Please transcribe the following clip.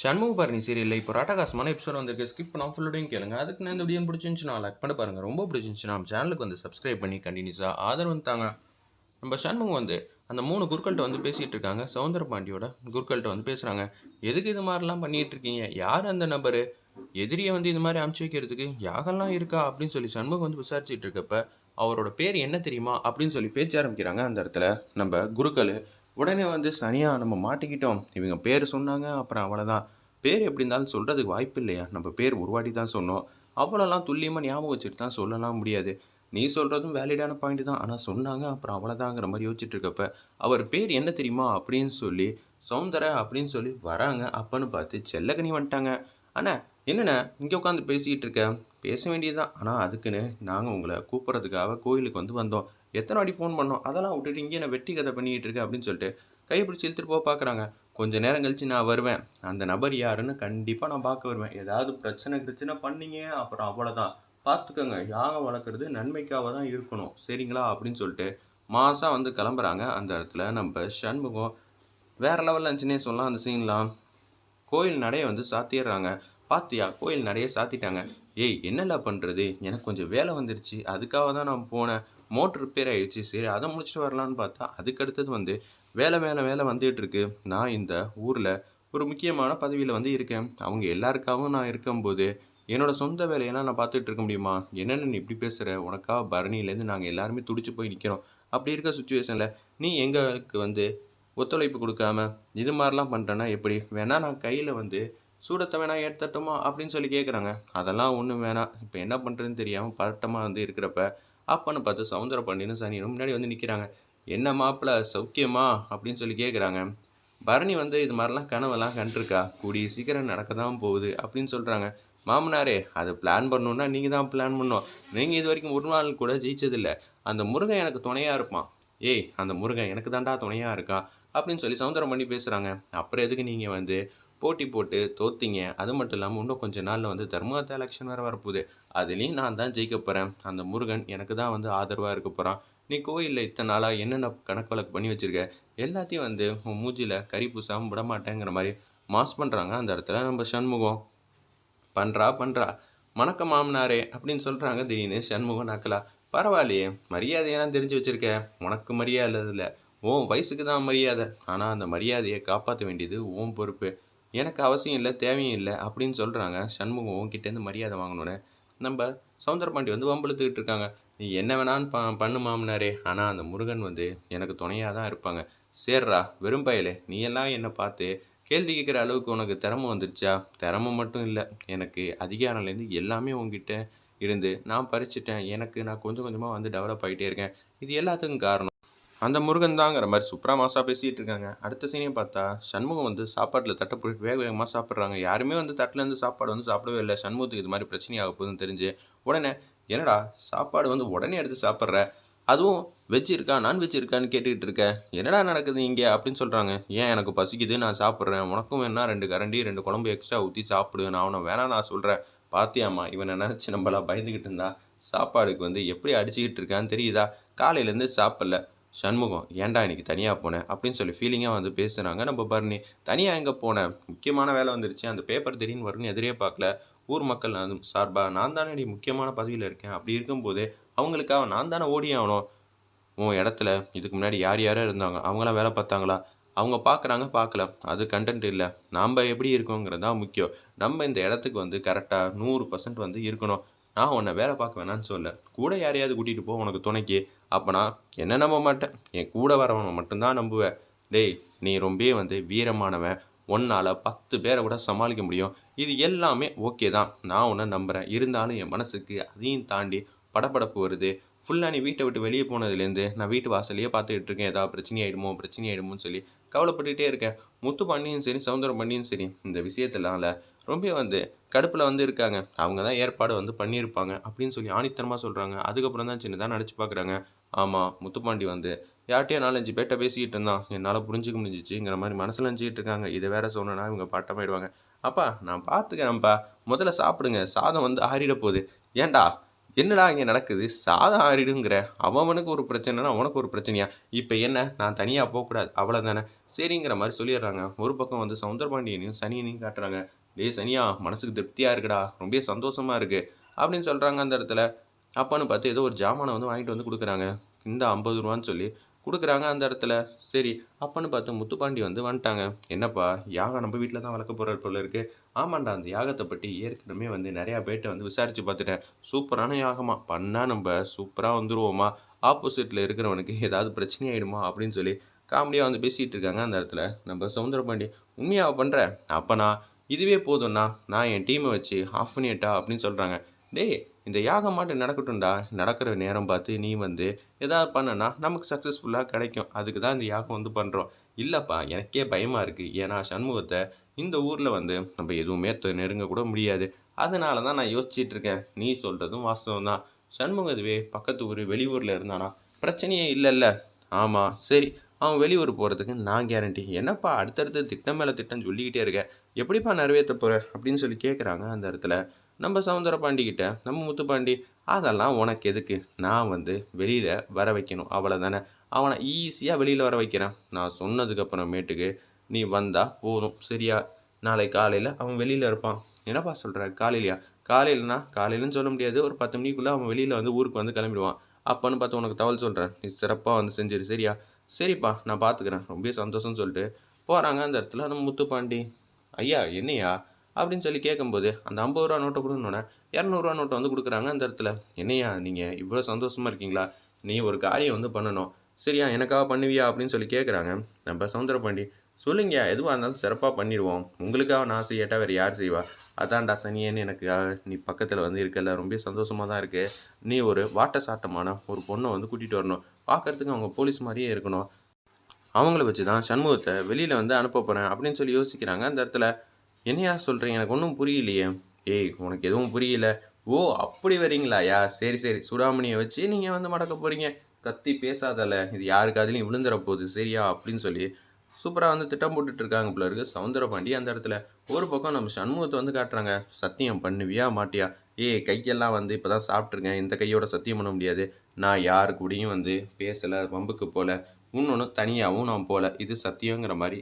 சண்முகபரணி சீரியல்ல இப்போ ராட்டகாசமான எபிசோட் வந்திருக்கு. ஸ்கிப் பண்ணாம ஃபுல்லோடையும் கேளுங்க. அதுக்கு நான் இந்த வீடியோ பிடிச்சிருந்துச்சுன்னா லைக் பண்ணி பாருங்க. ரொம்ப பிடிச்சிருந்துச்சுன்னா நம்ம சேனலுக்கு வந்து சப்ஸ்கிரைப் பண்ணி கண்டினியூஸாக ஆதரவு தாங்க. நம்ம சண்முகம் வந்து அந்த 3 குருக்கள்கிட்ட வந்து பேசிகிட்டு இருக்காங்க. சௌந்தர பாண்டியோட குருக்கள்கிட்ட வந்து பேசுகிறாங்க. எதுக்கு இது மாதிரிலாம் பண்ணிகிட்டு இருக்கீங்க? யார் அந்த நபர்? எதிரியை வந்து இது மாதிரி அமுச்சு வைக்கிறதுக்கு யாகெல்லாம் இருக்கா அப்படின்னு சொல்லி சண்முகம் வந்து விசாரிச்சுட்டு இருக்கப்ப அவரோட பேர் என்ன தெரியுமா அப்படின்னு சொல்லி பேச்ச ஆரம்பிக்கிறாங்க. அந்த இடத்துல நம்ம குருக்கள் உடனே வந்து சனியாக நம்ம மாட்டிக்கிட்டோம், இவங்க பேர் சொன்னாங்க, அப்புறம் அவ்வளோதான். பேர் எப்படி இருந்தாலும் சொல்கிறதுக்கு வாய்ப்பு இல்லையா? நம்ம பேர் ஒரு வாட்டி தான் சொன்னோம், அவ்வளோலாம் துல்லியமாக ஞாபகம் வச்சுட்டு தான் சொல்லலாம் முடியாது. நீ சொல்கிறதும் வேலிடான பாயிண்ட் தான், ஆனால் சொன்னாங்க அப்புறம் அவ்வளோதாங்கிற மாதிரி யோசிச்சுட்டு இருக்கப்ப அவர் பேர் என்ன தெரியுமா அப்படின்னு சொல்லி சௌந்தர அப்படின்னு சொல்லி வராங்க. அப்பன்னு பார்த்து செல்லகனி வந்துட்டாங்க. அண்ணா என்னண்ணே இங்கே உட்காந்து பேசிக்கிட்டு இருக்க? பேச வேண்டியது தான், ஆனால் அதுக்குன்னு நாங்கள் உங்களை கூப்பிட்றதுக்காக கோயிலுக்கு வந்து வந்தோம். எத்தனை வாட்டி ஃபோன் பண்ணோம், அதெல்லாம் விட்டுட்டு இங்கே நான் வெட்டி கதை பண்ணிக்கிட்டு இருக்கேன் அப்படின்னு சொல்லிட்டு கைப்பிடிச்சி இழுத்துட்டு போக பார்க்குறாங்க. கொஞ்சம் நேரம் கழிச்சு நான் வருவேன், அந்த நபர் யாருன்னு கண்டிப்பாக நான் பார்க்க வருவேன். ஏதாவது பிரச்சனை கிடச்சுன்னா பண்ணீங்க அப்புறம் அவ்வளோதான். பார்த்துக்கோங்க, யாகம் வளர்க்குறது நன்மைக்காக தான் இருக்கணும், சரிங்களா அப்படின்னு சொல்லிட்டு மாதம் வந்து கிளம்புறாங்க. அந்த இடத்துல நம்ம சண்முகம் வேறு லெவலில் இருந்துச்சுன்னே சொல்லலாம். அந்த சீன்லாம் கோயில் நடைய வந்து சாத்திடுறாங்க. பாத்தியா கோயில் நடைய சாத்திட்டாங்க. ஏய் என்னல பண்ணுறது, எனக்கு கொஞ்சம் வேலை வந்துருச்சு, அதுக்காக தான் நான் போனேன். மோட்ரு ரிப்பேர் ஆகிடுச்சு, சரி அதை முடிச்சுட்டு வரலான்னு பார்த்தா அதுக்கு அடுத்தது வந்து வேலை மேலே வேலை வந்துகிட்டு இருக்கு. நான் இந்த ஊரில் ஒரு முக்கியமான பதவியில் வந்து இருக்கேன். அவங்க எல்லாருக்காகவும் நான் இருக்கும்போது என்னோடய சொந்த வேலையெல்லாம் நான் பார்த்துட்டு இருக்க முடியுமா? என்னென்னு நீ இப்படி பேசுகிற? உனக்காக பரணியிலேருந்து நாங்கள் எல்லாருமே துடிச்சு போய் நிற்கிறோம். அப்படி இருக்க சுச்சுவேஷனில் நீ எங்களுக்கு வந்து ஒத்துழைப்பு கொடுக்காம இது மாதிரிலாம் பண்ணுறேன்னா எப்படி? வேணா நான் கையில் வந்து சூடத்தை வேணா ஏற்றட்டுமா அப்படின்னு சொல்லி கேட்குறாங்க. அதெல்லாம் ஒன்றும் வேணாம், இப்போ என்ன பண்ணுறதுன்னு தெரியாமல் பதட்டமாக வந்து இருக்கிறப்ப அப்பன்னு பார்த்து சவுந்தர பாண்டியனும் சனியனும் முன்னாடி வந்து நிற்கிறாங்க. என்ன மாப்பிள்ள சௌக்கியமா அப்படின்னு சொல்லி கேட்குறாங்க. பரணி வந்து இது மாதிரிலாம் கனவெல்லாம் கண்டிருக்கா, கூடிய சீக்கிரம் நடக்க தான் போகுது அப்படின்னு சொல்கிறாங்க. மாமனாரே அது பிளான் பண்ணணுன்னா நீங்கள் தான் பிளான் பண்ணணும், நீங்கள் இது வரைக்கும் ஒரு நாள் கூட ஜெயிச்சதில்லை. அந்த முருகன் எனக்கு துணையாக இருப்பான். ஏய் அந்த முருகன் எனக்கு தாண்டா துணையாக இருக்கான் அப்படின்னு சொல்லி சவுந்தரம் பண்ணி பேசுகிறாங்க. அப்புறம் எதுக்கு நீங்கள் வந்து போட்டி போட்டு தோத்தீங்க? அது மட்டும் இல்லாமல் இன்னும் கொஞ்சம் நாளில் வந்து தர்மகர்த்தா எலெக்ஷன் வேறு வரப்போகுது, அதுலேயும் நான் தான் ஜெயிக்க போகிறேன். அந்த முருகன் எனக்கு தான் வந்து ஆதரவாக இருக்க போகிறான். நீ கோயிலில் இத்தனை நாளாக என்னென்ன கணக்கு வழக்கு பண்ணி வச்சுருக்க, எல்லாத்தையும் வந்து உன் மூஞ்சியில் கறி பூசாமல் விட மாட்டேங்கிற மாதிரி மாஸ் பண்ணுறாங்க. அந்த இடத்துல நம்ம சண்முகம் பண்ணுறா வணக்கம் மாமனாரே அப்படின்னு சொல்கிறாங்க. திடீர்னு சண்முகம் நக்கலா, பரவாயில்லையே மரியாதையெல்லாம் தெரிஞ்சு வச்சுருக்க, உனக்கு மரியாதை இல்லை, உன் வயசுக்கு தான் மரியாதை, ஆனால் அந்த மரியாதையை காப்பாற்ற வேண்டியது உன் பொறுப்பு, எனக்கு அவசியம் இல்லை தேவையும் இல்லை அப்படின்னு சொல்கிறாங்க. சண்முகம் உன்கிட்டேருந்து மரியாதை வாங்கணுன்னு நம்ம சவுந்தரபாண்டி வந்து வம்பிழுத்துக்கிட்டு இருக்காங்க. நீ என்ன வேணான்னு பண்ணு மாமனாரே, ஆனால் அந்த முருகன் வந்து எனக்கு துணையாக தான் இருப்பாங்க. சேர்றா வெறும் பயலே, நீ எல்லாம் என்னை பார்த்து கேள்வி கேட்குற அளவுக்கு உனக்கு திறமை வந்துருச்சா? திறமை மட்டும் இல்லை, எனக்கு அதிகாரம்லேருந்து எல்லாமே உங்ககிட்ட இருந்து நான் பறிச்சிட்டேன். நான் கொஞ்சம் கொஞ்சமாக வந்து டெவலப் ஆகிட்டே இருக்கேன். இது எல்லாத்துக்கும் காரணம் அந்த முருகன் தாங்கிற மாதிரி சூப்பராக மாசா பேசிகிட்டு இருக்காங்க. அடுத்த சீனையும் பார்த்தா சண்முகம் வந்து சாப்பாட்டில் தட்டை போட்டு வேக வேகமாக சாப்பிட்றாங்க. யாருமே வந்து தட்டிலேருந்து சாப்பாடு வந்து சாப்பிடவே இல்லை. சண்முகத்துக்கு இது மாதிரி பிரச்சனையாக போகுதுன்னு தெரிஞ்சு உடனே என்னடா சாப்பாடு வந்து உடனே எடுத்து சாப்பிட்ற, அதுவும் வெஜ் இருக்கா நான்வெஜ் இருக்கான்னு கேட்டுக்கிட்டு இருக்க, என்னடா நடக்குது இங்கே அப்படின்னு சொல்கிறாங்க. ஏன் எனக்கு பசிக்குது நான் சாப்பிட்றேன், உனக்கும் வேணா 2 கரண்டி 2 குழம்பு எக்ஸ்ட்ரா ஊற்றி சாப்பிடு, நான் அவனை வேணாம் நான் சொல்கிறேன். பாத்தியாம்மா இவனை நினச்சி நம்மளாம் பயந்துக்கிட்டு இருந்தா சாப்பாடுக்கு வந்து எப்படி அடிச்சுக்கிட்டு இருக்கான்னு தெரியுதா? காலையிலேருந்து சாப்பிடல. சண்முகம் ஏன்டா இன்னைக்கு தனியாக போனேன் அப்படின்னு சொல்லி ஃபீலிங்காக வந்து பேசுகிறாங்க. நம்ம பரணி தனியாக எங்கே போனேன், முக்கியமான வேலை வந்துருச்சு, அந்த பேப்பர் திடீர்னு வரும்னு எதிரே பார்க்கல, ஊர் மக்கள் நான் சார்பாக நான் தானே முக்கியமான பதவியில் இருக்கேன், அப்படி இருக்கும்போது அவங்களுக்காக நான் தானே ஓடி ஆகணும். உன் இடத்துல இதுக்கு முன்னாடி யார் யாரோ இருந்தாங்க, அவங்களாம் வேலை பார்த்தாங்களா? அவங்க பார்க்குறாங்க பார்க்கல, அது கண்டென்ட் இல்லை, நாம் எப்படி இருக்கோங்கிறது தான் முக்கியம். நம்ம இந்த இடத்துக்கு வந்து கரெக்டாக 100% வந்து இருக்கணும். நான் உன்னை வேலை பார்க்க வேணான்னு சொல்ல, கூட யாரையாவது கூட்டிகிட்டு போ உனக்கு துணைக்கு. அப்போ நான் என்ன நம்ப மாட்டேன், என் கூட வரவனை மட்டும்தான் நம்புவேன். டேய் நீ ரொம்ப வந்து வீரமானவன், உன்னால் 10 பேரை கூட சமாளிக்க முடியும், இது எல்லாமே ஓகே தான், நான் உன்னை நம்புகிறேன். இருந்தாலும் என் மனசுக்கு அதையும் தாண்டி படபடப்பு வருது. ஃபுல்லாக நீ வீட்டை விட்டு வெளியே போனதுலேருந்து நான் வீட்டு வாசலையே பார்த்துக்கிட்டு இருக்கேன், ஏதாவது பிரச்சனை ஆகிடுமோன்னு சொல்லி கவலைப்பட்டுகிட்டே இருக்கேன். முத்து பண்ணியும் சரி சவுந்தரம் பண்ணியும் சரி இந்த விஷயத்தினால ரொம்ப வந்து கடுப்பில் வந்து இருக்காங்க. அவங்க தான் ஏற்பாடு வந்து பண்ணியிருப்பாங்க அப்படின்னு சொல்லி ஆணித்தனமாக சொல்கிறாங்க. அதுக்கப்புறம் தான் சின்னதாக நடிச்சு பார்க்குறாங்க. ஆமாம் முத்துப்பாண்டி வந்து யார்கிட்டயோ 4-5 பேர்ட்ட பேசிக்கிட்டு இருந்தான், என்னால் புரிஞ்சுக்க முடிஞ்சிச்சுங்கிற மாதிரி மனசில் நினச்சிக்கிட்டு இருக்காங்க. இதை வேற சொன்னேன்னா இவங்க பட்டமாயிடுவாங்க. அப்பா நான் பார்த்துக்கிறேன்ப்பா, முதல்ல சாப்பிடுங்க, சாதம் வந்து ஆறிட போகுது. ஏன்டா என்னடா இங்கே நடக்குது? சாதம் ஆறிடுங்கிற. அவனுக்கு ஒரு பிரச்சனைனா உனக்கு ஒரு பிரச்சனையா? இப்போ என்ன நான் தனியா போக்கூடாது அவ்வளோதானே. சரிங்கிற மாரி சொல்லிடுறாங்க. ஒரு பக்கம் வந்து சௌந்தரபாண்டியனையும், சனியனையும் காட்டுறாங்க. "டேய் சனியா மனசுக்கு திருப்தியா இருக்குடா. ரொம்ப சந்தோஷமா இருக்கு." அப்படின்னு சொல்றாங்க அந்த இடத்துல. அப்பன்னு பார்த்து ஏதோ ஒரு ஜாமான வந்து வாங்கிட்டு வந்து குடுக்குறாங்க. இந்தா ரூ. 50ன்னு சொல்லி குடுக்குறாங்க அந்த இடத்துல. சரி, அப்பன்னு பார்த்து முத்துப்பாண்டி வந்து வந்துட்டாங்க. "என்னப்பா யாகம் நம்ம வீட்ல தான் வளர்க்க போறார் போல இருக்கு." "ஆமாண்டா, அந்த யாகத்த பத்தி ஏற்கனவே வந்து நெறையா பேர்ட்ட வந்து விசாரிச்சு பார்த்துட்டேன். சூப்பரான யாகமா. பண்ணா நம்ப சூப்பரா வந்துருவோமா, ஆப்போசிட்ல இருக்கிறவனுக்கு ஏதாவது பிரச்சனை ஆயிடுமா?" அப்படின்னு சொல்லி காமெடியா வந்து பேசிட்டு இருக்காங்க அந்த இடத்துல. நம்ம சௌந்தரபாண்டி, "உண்மையாவா பண்ற? அப்பனா இதுவே போதும்ண்ணா. நான் என் டீம வச்சு ஆஃப் பண்ணிறட்டா?" அப்படின்னு சொல்றாங்க. "டேய் இந்த யாகம் மாட்டும் நடக்கட்டும்டா. நடக்கிற நேரம் பார்த்து நீ வந்து ஏதாவது பண்ணனா நமக்கு சக்ஸஸ்ஃபுல்லா கிடைக்கும். அதுக்கு தான் இந்த யாகம் வந்து பண்றோம்." "இல்லப்பா எனக்கே பயமா இருக்கு. ஏன்னா சண்முகத்த இந்த ஊர்ல வந்து நம்ம எதுவுமே நெருங்க கூட முடியாது. அதனால தான் நான் யோசிச்சுட்டு இருக்கேன். நீ சொல்றதும் வாஸ்தவம் தான். சண்முகம் இதுவே பக்கத்து ஊரு, வெளியூர்ல இருந்தானா பிரச்சனையே இல்லல்ல." "ஆமா, சரி. அவன் வெளியூர் போறதுக்கு நான் கேரண்டி." "என்னப்பா அடுத்தடுத்து திட்டம் மேல திட்டம் சொல்லிக்கிட்டே இருக்க. எப்படிப்பா நிறைவேத்த போற?" அப்படின்னு சொல்லி கேட்குறாங்க அந்த இடத்துல. நம்ம சௌந்தரபாண்டி கிட்ட நம்ம முத்துப்பாண்டி, "அதெல்லாம் உனக்கு எதுக்கு? நான் வந்து வெளியில வர வைக்கணும் அவ்வளோதானே. அவன ஈஸியா வெளியில வர வைக்கிறேன். நான் சொன்னதுக்கு அப்புறமேட்டுக்கு நீ வந்தா போதும். சரியா? நாளைக்கு காலையில அவன் வெளியில இருப்பான்." "என்னப்பா சொல்ற? காலையிலயா?" "காலையிலனா காலையிலன்னு சொல்ல முடியாது. ஒரு 10 மணிக்குள்ள அவன் வெளியில வந்து ஊருக்கு வந்து கிளம்பிடுவான். அப்பன்னு பார்த்து உனக்கு தகவல் சொல்றேன். நீ சிறப்பா வந்து செஞ்சிரு. சரியா?" "சரிப்பா நான் பார்த்துக்கிறேன்." ரொம்ப சந்தோஷம்னு சொல்லிட்டு போறாங்க அந்த இடத்துல நம்ம முத்துப்பாண்டி. "ஐயா என்னய்யா?" அப்படின்னு சொல்லி கேட்கும்போது, அந்த ரூ. 50 நோட்ட குடுன்னோனே, ரூ. 200 நோட்ட வந்து குடுக்குறாங்க அந்த இடத்துல. "என்னய்யா நீங்க இவ்வளோ சந்தோஷமா இருக்கீங்களா? நீ ஒரு காரியம் வந்து பண்ணணும். சரியா? எனக்காக பண்ணுவியா?" அப்படின்னு சொல்லி கேட்குறாங்க. நம்ம சௌந்தரபாண்டி, "சொல்லுங்கய்யா எதுவா இருந்தாலும் சிறப்பா பண்ணிருவோம். உங்களுக்காக நான் செய்யாட்டா வேற யார் செய்வா? அதான்டா சனியேன்னு எனக்காக நீ பக்கத்துல வந்து இருக்கல்ல. ரொம்ப சந்தோஷமா தான் இருக்கு. நீ ஒரு வாட்டசாட்டமான ஒரு பொண்ண வந்து கூட்டிட்டு வரணும். பார்க்கறதுக்கு அவங்க போலீஸ் மாரியே இருக்கணும். அவங்கள வச்சு தான் சண்முகத்த வெளியில வந்து அனுப்ப போறேன்." அப்படின்னு சொல்லி யோசிக்கிறாங்க அந்த இடத்துல. "என்னய்யா சொல்றீங்க? எனக்கு ஒண்ணும் புரியலையே." "ஏய் உனக்கு எதுவும் புரியல. ஓ! அப்படி வரீங்களாய்யா? சரி, சரி. சூடாமணிய வச்சு நீங்க வந்து மடக்க போறீங்க. கத்தி பேசாதல. இது யாரு காதுலயும் விழுந்துற போது. சரியா?" அப்படின்னு சொல்லி சூப்பரா வந்து திட்டம் போட்டுட்டு இருக்காங்க போல இருக்கு சௌந்தரபாண்டி அந்த இடத்துல. ஒரு பக்கம் நம்ம சண்முகத்த வந்து காட்டுறாங்க. "சத்தியம் பண்ணுவியா? மாட்டியா?" "ஏய் கையெல்லாம் வந்து இப்ப தான் சாப்பிட்டுருக்கேன். இந்த கையோட சத்தியம் பண்ண முடியாது. நான் யாரு கூடயும் வந்து பேசல, வம்புக்கு போல. இன்னொன்னு தனியாவும் நான் போல. இது சத்தியங்கிற மாரி